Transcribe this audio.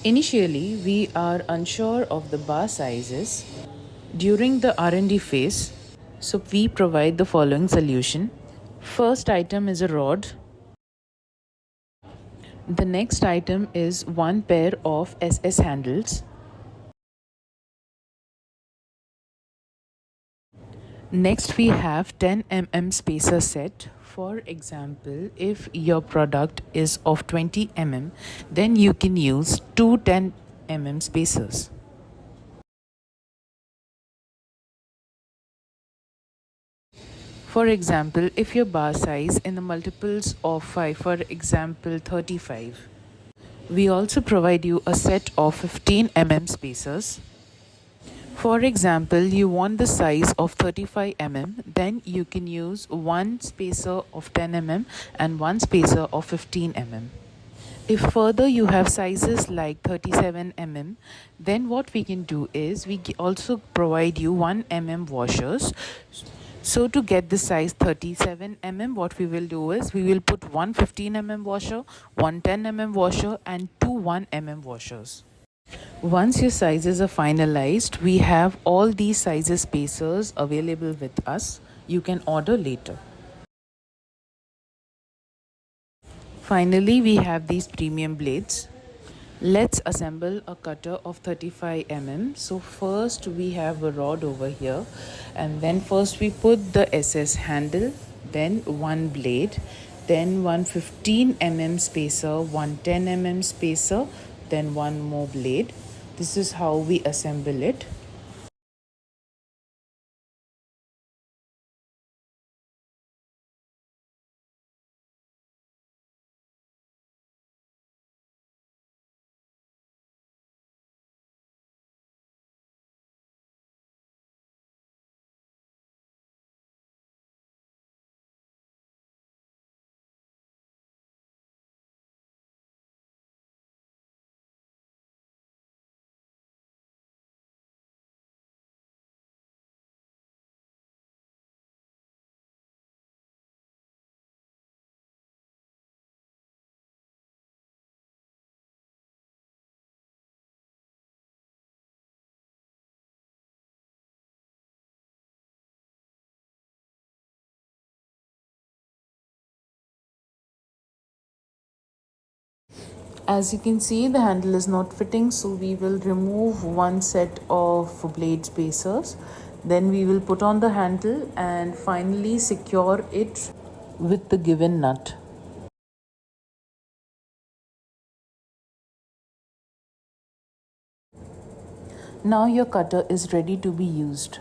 Initially, we are unsure of the bar sizes. During the R&D phase, so we provide the following solution. First item is a rod. The next item is one pair of SS handles. Next we have 10 mm spacer set. For example, if your product is of 20 mm, then you can use two 10 mm spacers. For example, if your bar size in the multiples of 5, for example 35, we also provide you a set of 15 mm spacers. For example, you want the size of 35 mm, then you can use one spacer of 10 mm and one spacer of 15 mm. If further you have sizes like 37 mm, then what we can do is we also provide you 1 mm washers. So to get the size 37 mm, what we will do is we will put one 15 mm washer, one 10 mm washer and two 1 mm washers. Once your sizes are finalized, we have all these sizes spacers available with us. You can order later. Finally, we have these premium blades. Let's assemble a cutter of 35 mm. So first we have a rod over here, and then first we put the SS handle, then one blade, then one 15 mm spacer, one 10 mm spacer, then one more blade. This is how we assemble it. As you can see, the handle is not fitting, so we will remove one set of blade spacers. Then we will put on the handle and finally secure it with the given nut. Now your cutter is ready to be used.